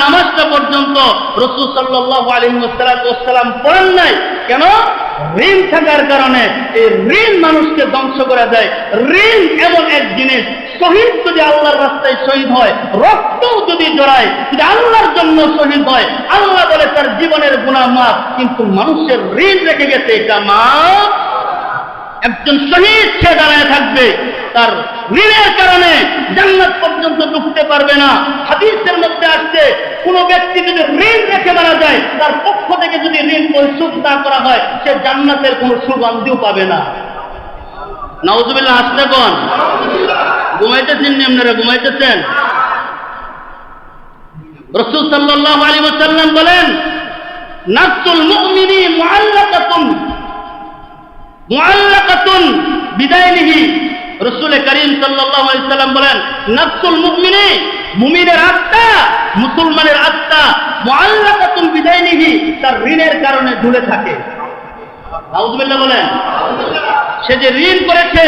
নামাজটা পর্যন্ত রাসূল সাল্লাল্লাহু আলাইহি ওয়াসাল্লাম পড়েন নাই। কেন? ঋণ থাকার কারণে। এই ঋণ মানুষকে ধ্বংস করে দেয়। ঋণ এমন এক জিনিস, শহীদ যদি আল্লাহর রাস্তায় শহীদ হয়, রক্তও যদি জড়ায়, যদি আল্লাহর জন্য শহীদ হয়, আল্লাহ বলে তার জীবনের গুনাহ মাফ। কিন্তু মানুষের ঋণ রেখে গেছে, এটা মাফ। একজন শহীদ সে দাঁড়ায় থাকবে, তার ঋণের কারণে জান্নাত পর্যন্ত ঢুকতে পারবে না। হাদিসের মধ্যে আসছে, কোন ব্যক্তি যদি ঋণ রেখে মারা যায়, তার পক্ষ থেকে যদি ঋণ পরিশোধ না করা হয়, সে জান্নাতের কোনো সুগন্ধিও পাবে না। নাউজুবিল্লাহ। আসতে কোন ঘুমাইতেছেন? আপনারা ঘুমাইতেছেন? রাসূল সাল্লাল্লাহু আলাইহি ওয়াসাল্লাম বলেন, নাফসুল মুমিনি মুআল্লাকাতুন বিদাইনিহি। রাসূল করিম সাল্লাল্লাহু আলাইহি ওয়াসাল্লাম বলেন, নাফসুল মুমিনি, মুমিনের আত্মা, মুসলমানের আত্মা, মুআল্লাকাতুন বিদাইনিহি, তার ঋণের কারণে ঝুলে থাকে। নাউজুবিল্লাহ বলেন। সে যে ঋণ করেছে,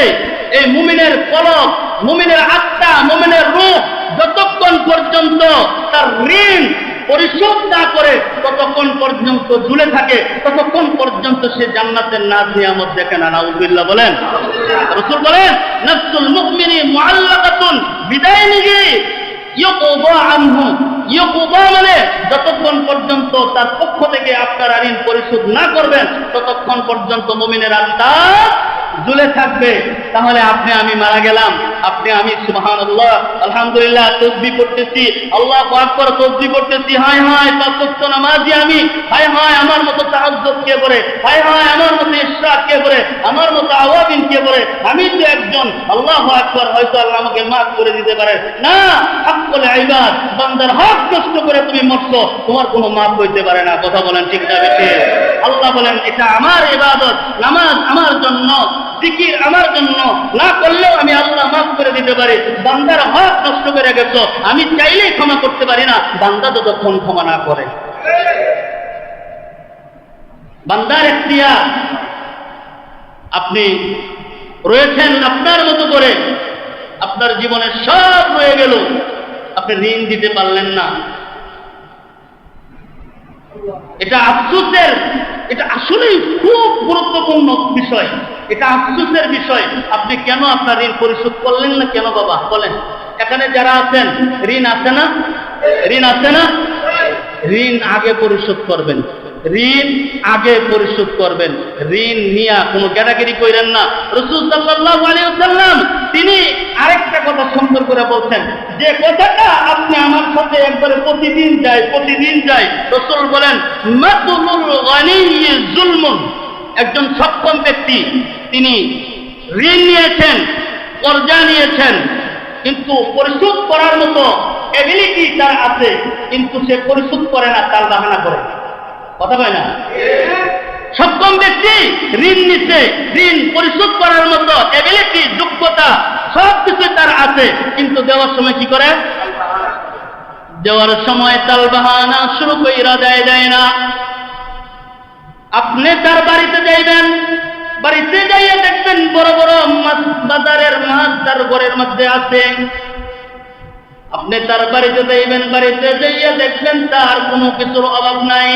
এই মুমিনের কলব, মুমিনের আত্মা, মুমিনের রূহ যতক্ষণ পর্যন্ত তার ঋণ পরিশোধ না করে ততক্ষণ পর্যন্ত ঝুলে থাকে, ততক্ষণ পর্যন্ত সে জান্নাতের নাজ নিয়ামত দেখে না। নাউজুবিল্লাহ বলেন। রাসূল বলেন, নাফসুল মুমিনি মুআল্লাকাতুন বিদাইনিহি ইউকবা আনহু। ইউকবা মানে যতক্ষণ পর্যন্ত তার পক্ষ থেকে আপনারা ঋণ পরিশোধ না করবেন, ততক্ষণ পর্যন্ত মুমিনের আত্মা ঝুলে থাকবে। তাহলে আপনি আমি মারা গেলাম, আপনি আমি সুবহানাল্লাহ আলহামদুলিল্লাহ তাসবিহ করতেছি, আল্লাহু আকবার তাসবিহ করতেছি, হায় হায় পাঁচ ওয়াক্ত নামাজি আমি, হায় হায় আমার মতো তাহাজ্জুদ কে করে, হায় হায় আমার মতো ইশরাক কে করে, আমার মতো আওয়াবিন কে করে, আমি তো একজন, আল্লাহু আকবার, হয়তো আল্লাহ আমাকে মাফ করে দিতে পারে না। হাক্কুল ইবাদ, বান্দার হক নষ্ট করে তুমি মরছো, তোমার কোনো মাফ হইতে পারে না। কথা বলেন ঠিক না বেঠিক? আল্লাহ বলেন, এটা আমার ইবাদত, নামাজ আমার জন্য, জিকির আমার জন্য, না করলেও আমি আল্লাহ মাফ করে দিতে পারি। বান্দার হক নষ্ট করে গেছো, আমি চাইলেই ক্ষমা করতে পারি না, বান্দা যতক্ষণ ক্ষমা না করে। বান্দার এখতিয়ার। আপনি রয়েছেন আপনার মতো করে, আপনার জীবনে সব রয়ে গেল, আপনি ঋণ দিতে পারলেন না। এটা আফসোসের, এটা আসলেই খুব গুরুত্বপূর্ণ বিষয়, এটা আফসোসের বিষয়। আপনি কেন আপনার ঋণ পরিশোধ করলেন না? কেন বাবা বলেন? এখানে যারা আছেন ঋণ আছে না? ঋণ আছে না? ঋণ আগে পরিশোধ করবেন, ঋণ আগে পরিশোধ করবেন। ঋণ নিয়ে কোনো গেরাগেরি কইরেন না। রাসূল সাল্লাল্লাহু আলাইহি ওয়াসাল্লাম তিনি আরেকটা কথা সুন্দর করে বলছেন, যে কথাটা আপনি আমার সাথে একবারে প্রতিদিন যায়। রাসূল বলেন, মাতুলুল গানিয়্যি যুলমুন। একজন সক্ষম ব্যক্তি, তিনি ঋণ নিয়েছেন, কর্জা নিয়েছেন, কিন্তু পরিশোধ করার মতো এবিলিটি তার আছে, কিন্তু সে পরিশোধ করে না, তার বাহানা করে। কথা হয় না? সক্ষম ব্যক্তি ঋণ নিচ্ছে, ঋণ পরিশোধ করার মতো এবিলিটি, যোগ্যতা সবকিছু তার আছে, কিন্তু দেওয়ার সময় কি করে? দেওয়ার সময় তাল বাহানা শুরু কইরা দেয় না। আপনি তার বাড়িতে যাইবেন, বাড়িতে যাইয়া দেখবেন বড় বড় মাছ, বাজারের মাছ তার ঘরের মধ্যে আছে। আপনি তার বাড়িতে যাইবেন, বাড়িতে যাইয়া দেখবেন তার কোনো কিছুর অভাব নাই।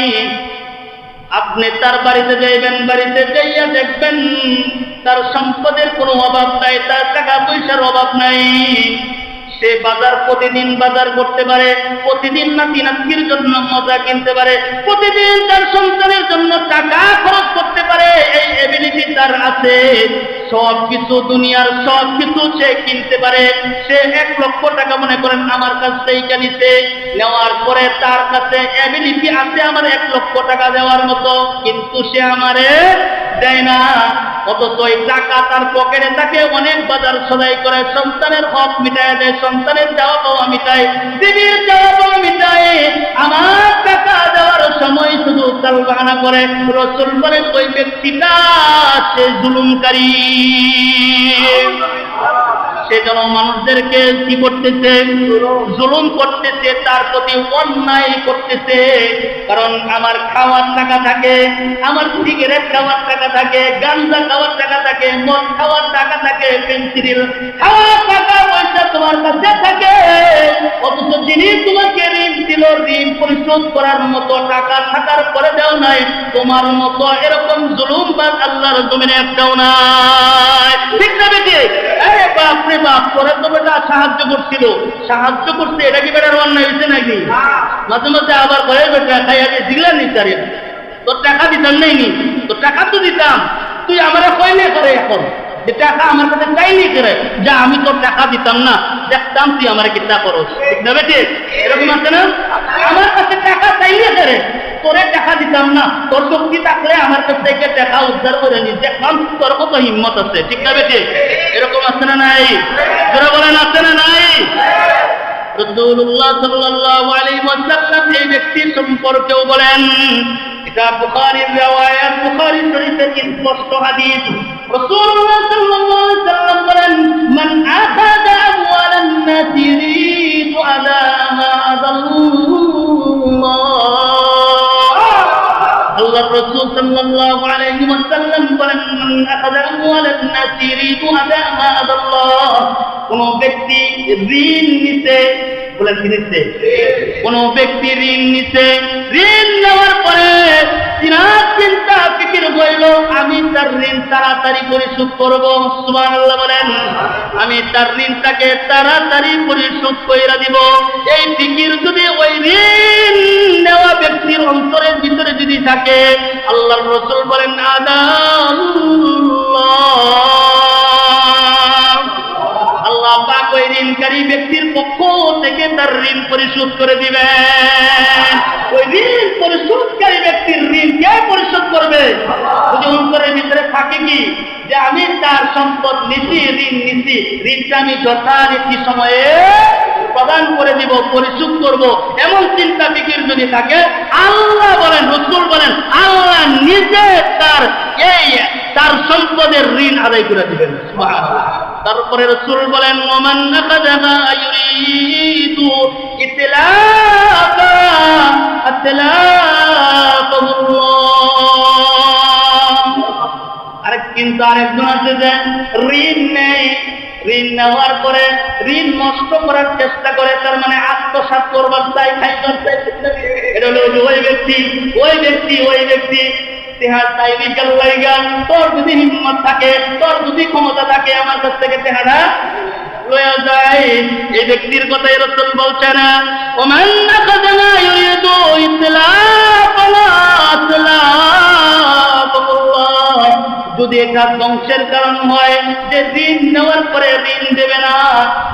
আপনি তার বাড়িতে যাইবেন, বাড়িতে যাইয়া দেখবেন তার সম্পদের কোনো অভাব নাই, তার টাকা পয়সার অভাব নাই। সে প্রতিদিন বাজার করতে পারে, প্রতিদিন নাতি নাতনির জন্য মজা কিনতে পারে, প্রতিদিন তার সন্তানের জন্য টাকা খরচ করতে পারে, এই এবিলিটি তার আছে। সব কিছু, দুনিয়ার সব কিছু সে কিনতে পারে। সে 1 লক্ষ টাকা মনে করেন আমার কাছ থেকে নিতে, নেওয়ার পরে তার কাছে এবিলিটি আছে আমার 1 লক্ষ টাকা দেওয়ার মতো, কিন্তু সে আমারে দেয় না। অথচ ওই টাকা তার পকেটে থাকে, অনেক বাজার সদাই করে, সন্তানের হক মিটায় দেয়, সন্তানের চাওয়া পাওয়া মিটায়, দিদির চাওয়া পাওয়া মিটায়। আমার টাকা দেওয়ার সময় শুধু তাল বাহানা করে। রাসূল বলেন, ওই ব্যক্তিটা সে জুলুমকারী। সে যেন মানুষদেরকে কি করতেছে? জুলুম করতেছে, তার প্রতি অন্যায় করতেছে। কারণ আমার খাওয়ার টাকা থাকে, আমার সিগারেট খাওয়ার টাকা থাকে, গাঁজা খাওয়ার টাকা থাকে, মদ খাওয়ার টাকা থাকে, পেন্সিল খাওয়ার টাকা পয়সা তোমার কাছে থাকে। অথচ যিনি তোমাকে ঋণ দিল, ঋণ পরিশোধ করার মতো টাকা থাকার পরে দেও নাই, তোমার মতো এরকম জুলুমবাজ আল্লাহর জমিনে একটাও নাই। ঠিক না বেটি? বাপ রে বাপ, পরে তো বেটা সাহায্য করছে, এটা কি বেটার অন্যায় হয়েছে নাকি? মাঝে মাঝে আবার ঘরে বেটা খাইয়া দিয়ে দিলেন নি তারে, তোর টাকা দিতাম নেই, তোর টাকা তো দিতাম, তুই আমার কইলে করে এখন যে টাকা আমার কাছে চাইনি করে, যা আমি তোর টাকা দিতাম না, দেখতাম তুই আমার কিতা করস। ঠিক না বেটি? এরকম আছে না? আমার কাছে টাকা চাইলে করে, তোরে টাকা দিতাম না, তোর শক্তি থাকলে আমার কাছ থেকে টাকা উদ্ধার করে নি, দেখলাম তোর কত হিম্মত আছে। ঠিক না বেটি? এরকম আছে না নাই? যারা বলেন আছে না নাই? রাসূলুল্লাহ সাল্লাল্লাহু আলাইহি ওয়াসাল্লাম এই ব্যক্তির সম্পর্কেও বলেন, এটা বুখারীর riwayat, বুখারী শরীফের স্পষ্ট হাদিস। রাসূলুল্লাহ সাল্লাল্লাহু আলাইহি ওয়াসাল্লাম বলেন, মান আখাযা আমওয়ালান নাস ইরিদু আদামা আদাল্লাহ। আল্লাহর রাসূল সাল্লাল্লাহু আলাইহি ওয়াসাল্লাম বলেন, মান আখাযা আমওয়ালান নাস ইরিদু আদামা আদাল্লাহ। কোন ব্যক্তি ঋণ নিতে, বলেন কি নিতে? কোন ব্যক্তি ঋণ নিতে, ঋণ নেওয়ার পরে চিন্তা ফিকির হইল আমি তার ঋণ তাড়াতাড়ি পরিশোধ করব। সুবহানাল্লাহ বলেন। আমি তার ঋণটাকে তাড়াতাড়ি পরিশোধ কইরা দিব। এই ফিকির যদি ওই ঋণ নেওয়া ব্যক্তির অন্তরের ভিতরে যদি থাকে, আল্লাহর রাসূল বলেন আল্লাহ পাক ওই ঋণকারী ব্যক্তির পক্ষ থেকে তার ঋণ পরিশোধ করে দিবেন। ওই ঋণ পরিশোধকারী ব্যক্তির ঋণ কে পরিশোধ করবে? যদি অন্তরের ভিতরে থাকে কি যে আমি তার সম্পদ নিছি, ঋণ নিছি, ঋণটা আমি যথারীতি সময়ে প্রদান করে দিব, পরিশোধ করব, এমন চিন্তা ফিকির যদি থাকে, আল্লাহ বলেন, রাসূল বলেন, আল্লাহ নিজে তার সম্পদের ঋণ আদায় করে দিবেন। সুবহানাল্লাহ। তারপরে রাসূল বলেন, ওমান আকাদা ইউরিদু ইতলাফা কিন্তু আরেকজন আছে যে ঋণ নেই, ঋণ নেওয়ার পরে ঋণ নষ্ট করার চেষ্টা করে, তার মানে আত্মসাৎ করবার চাই, খাইবার চাই। এটা হলো ওই ব্যক্তি তেহার চাই বিকাল লাইগা, তোর যদি হিম্মত থাকে, তোর যদি ক্ষমতা থাকে, আমার কাছ থেকে তেহারা লয়া যায়। এই ব্যক্তির কথাই রাসূল বলছেন, ওমান আখাযা ইউরিদু ইতলাফা আতলাফাল্লাহ। যদি এটা ধ্বংসের কারণ হয় যে ঋণ নেওয়ার পরে ঋণ দেবে না,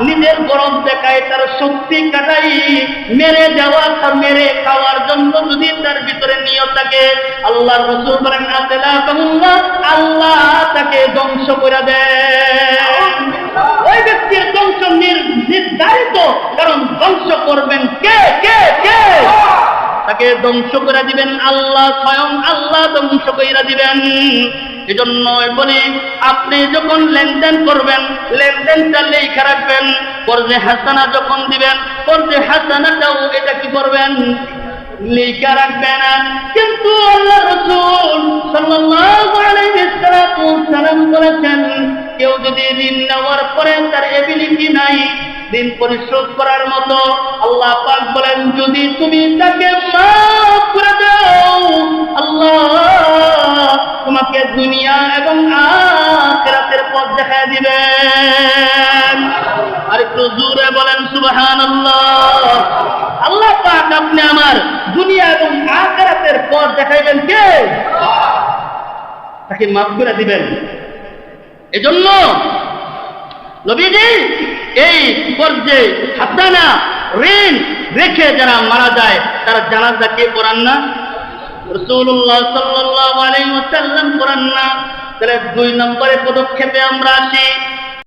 নিজের গরম দেখায়, তার শক্তি কাটাই মেরে খাওয়ার জন্য যদি তার ভিতরে নিয়ত থাকে, আল্লাহর রাসূল বলেন আতলাফাল্লাহ, আল্লাহ তাকে ধ্বংস করে দেয়। ওই ব্যক্তির ধ্বংস নির্ধারিত, কারণ ধ্বংস করবেন কে? তাকে ধ্বংস করে দিবেন আল্লাহ, স্বয়ং আল্লাহ ধ্বংস করে দিবেন। এজন্য বলি, আপনি যখন লেনদেন করবেন, লেনদেনটা লেখা রাখবেন, কর্জে হাসানা যখন দিবেন, কর্জে হাসানাটাও এটা কি করবেন? লেখা রাখবেন। কিন্তু আল্লাহ রাসূল সাল্লাল্লাহু আলাইহি ওয়াসাল্লাম বলেছেন, কেউ যদি ঋণ নেওয়ার পরে তার এবিলিটি নাই ঋণ পরিশোধ করার মতো, আল্লাহ পাক বলেন, যদি তুমি তাকে মাফ করে দাও, আল্লাহ তোমাকে দুনিয়া এবং আখিরাতের পথ দেখায় দিবেন। আর একটু জোরে বলেন সুবহানাল্লাহ। আল্লাহ পাক আপনি আমার দুনিয়া এবং আখিরাতের পথ দেখাইবেন কে? তাকে মাফ করে দিবেন। এজন্য নবীজি এই কর্জে হাসানা ঋণ রেখে যারা মারা যায়, তারা জানাজা কে পড়ান না? রাসূলুল্লাহ সাল্লাল্লাহু আলাইহি ওয়াসাল্লাম পড়ান না। তাহলে 2 নম্বরে পদক্ষেপে আমরা আসি।